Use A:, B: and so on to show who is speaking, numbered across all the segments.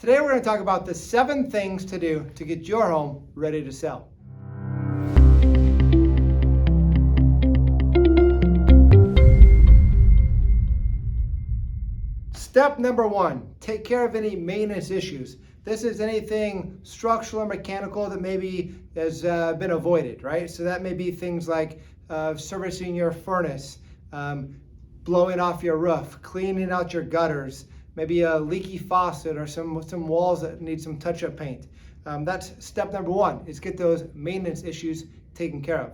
A: Today we're going to talk about the 7 things to do to get your home ready to sell. Step number 1, take care of any maintenance issues. This is anything structural or mechanical that maybe has been avoided, right? So that may be things like servicing your furnace, blowing off your roof, cleaning out your gutters, maybe a leaky faucet or some walls that need some touch-up paint. That's step number 1, is get those maintenance issues taken care of.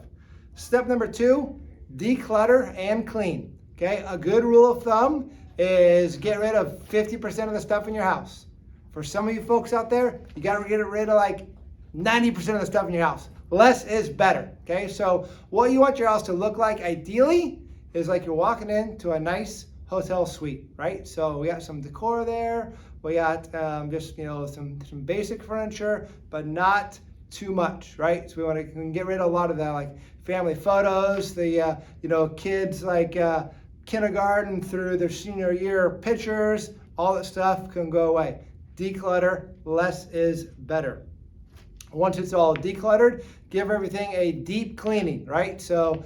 A: Step number 2, declutter and clean. Okay, a good rule of thumb is get rid of 50% of the stuff in your house. For some of you folks out there, you got to get rid of like 90% of the stuff in your house. Less is better. Okay, so what you want your house to look like ideally is like you're walking into a nice hotel suite, right? So we got some decor there. We got just some basic furniture, but not too much, right? So we can get rid of a lot of the like family photos, the kids like kindergarten through their senior year pictures. All that stuff can go away. Declutter, less is better. Once it's all decluttered, give everything a deep cleaning, right? So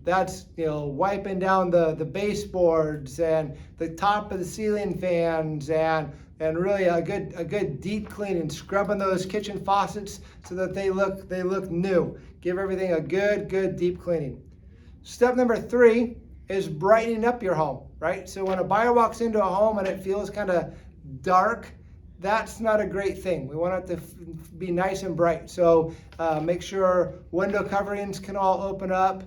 A: that's wiping down the baseboards and the top of the ceiling fans and really a good deep cleaning, scrubbing those kitchen faucets so that they look new. Give everything a good deep cleaning. Step number 3 is brightening up your home, right? So when a buyer walks into a home and it feels kind of dark, that's not a great thing. We want it to be nice and bright. So make sure window coverings can all open up.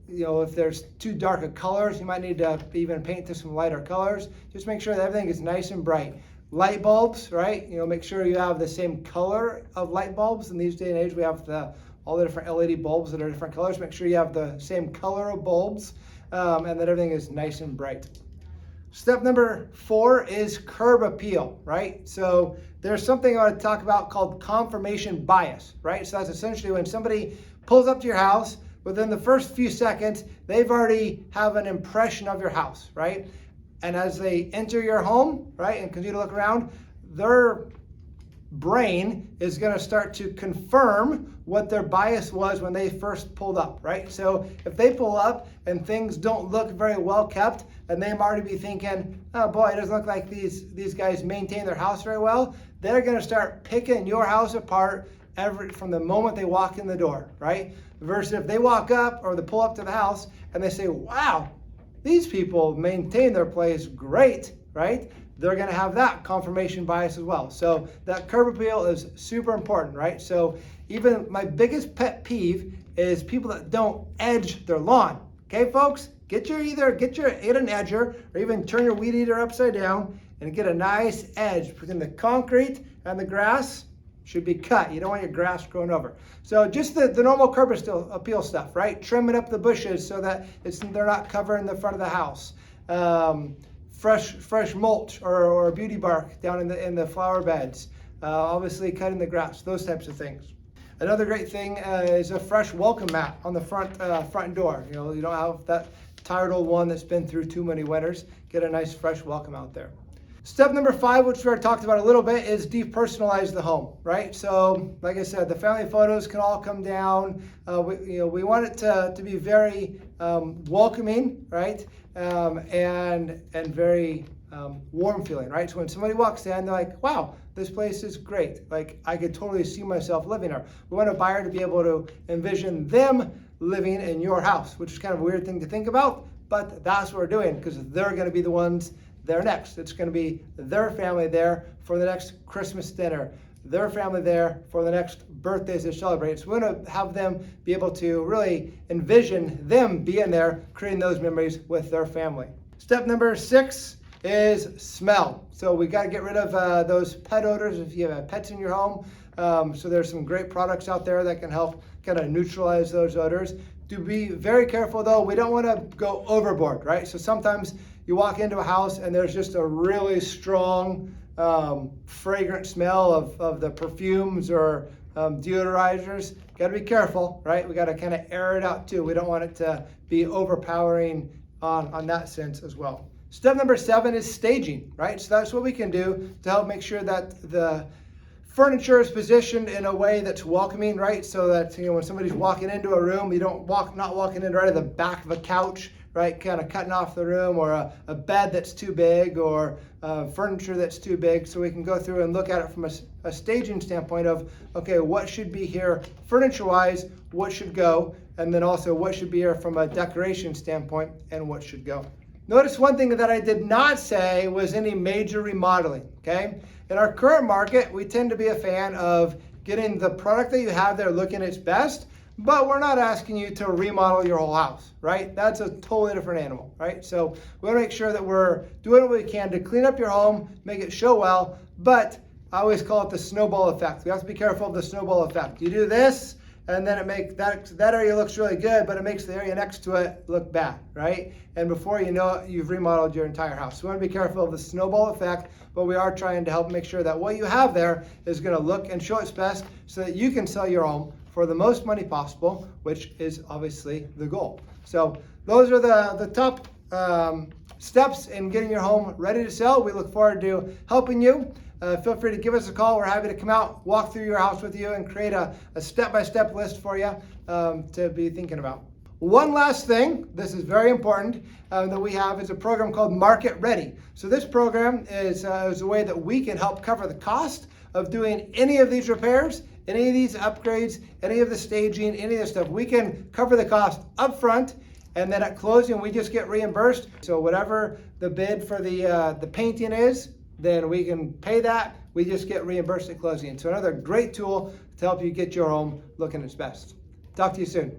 A: If there's too dark of colors, you might need to even paint to some lighter colors. Just make sure that everything is nice and bright. Light bulbs, right? Make sure you have the same color of light bulbs. In these day and age, we have all the different LED bulbs that are different colors. Make sure you have the same color of bulbs and that everything is nice and bright. Step number 4 is curb appeal, right? So there's something I want to talk about called confirmation bias, right? So that's essentially when somebody pulls up to your house, within the first few seconds, they've already have an impression of your house, right? And as they enter your home, right, and continue to look around, their brain is going to start to confirm what their bias was when they first pulled up, right? So if they pull up and things don't look very well kept, and they might already be thinking, oh boy, it doesn't look like these guys maintain their house very well, they're going to start picking your house apart from the moment they walk in the door, right? Versus if they walk up or they pull up to the house and they say, wow, these people maintain their place great, right? They're going to have that confirmation bias as well. So that curb appeal is super important, right? So even my biggest pet peeve is people that don't edge their lawn. Okay, folks, get an edger or even turn your weed eater upside down and get a nice edge between the concrete and the grass. Should be cut. You don't want your grass growing over. So just the normal curb appeal stuff, right? Trimming up the bushes so that they're not covering the front of the house. Fresh mulch or beauty bark down in the flower beds. Obviously cutting the grass, those types of things. Another great thing is a fresh welcome mat on the front door. You don't have that tired old one that's been through too many winters. Get a nice fresh welcome out there. Step number 5, which we already talked about a little bit, is depersonalize the home, right? So, like I said, the family photos can all come down. We want it to be very welcoming, right? And very warm feeling, right? So when somebody walks in, they're like, wow, this place is great. Like, I could totally see myself living here. We want a buyer to be able to envision them living in your house, which is kind of a weird thing to think about, but that's what we're doing because they're going to be the ones there next. It's going to be their family there for the next Christmas dinner, their family there for the next birthdays they celebrate. So we're going to have them be able to really envision them being there, creating those memories with their family. Step number 6 is smell. So we got to get rid of those pet odors if you have pets in your home. So there's some great products out there that can help kind of neutralize those odors. To be very careful though, we don't want to go overboard, right? So sometimes you walk into a house and there's just a really strong fragrant smell of the perfumes or deodorizers. Got to be careful, right? We got to kind of air it out too. We don't want it to be overpowering on that sense as well. Step number 7 is staging, right? So that's what we can do to help make sure that the furniture is positioned in a way that's welcoming, right? So that, when somebody's walking into a room, you don't not walking in right at the back of a couch, right? Kind of cutting off the room, or a bed that's too big, or furniture that's too big. So we can go through and look at it from a staging standpoint of, okay, what should be here furniture-wise, what should go, and then also what should be here from a decoration standpoint and what should go. Notice one thing that I did not say was any major remodeling, okay? In our current market, we tend to be a fan of getting the product that you have there looking its best, but we're not asking you to remodel your whole house, right? That's a totally different animal, right? So we want to make sure that we're doing what we can to clean up your home, make it show well, but I always call it the snowball effect. We have to be careful of the snowball effect. You do this, and then it makes that area looks really good, but it makes the area next to it look bad, right? And before you know it, you've remodeled your entire house. So we want to be careful of the snowball effect, but we are trying to help make sure that what you have there is going to look and show its best so that you can sell your home for the most money possible, which is obviously the goal. So those are the top steps in getting your home ready to sell. We look forward to helping you. Feel free to give us a call. We're happy to come out, walk through your house with you, and create a step-by-step list for you to be thinking about. One last thing, this is very important, that we have is a program called Market Ready. So this program is a way that we can help cover the cost of doing any of these repairs, any of these upgrades, any of the staging, any of this stuff. We can cover the cost up front, and then at closing, we just get reimbursed. So whatever the bid for the painting is, then we can pay that. We just get reimbursed at closing. So another great tool to help you get your home looking its best. Talk to you soon.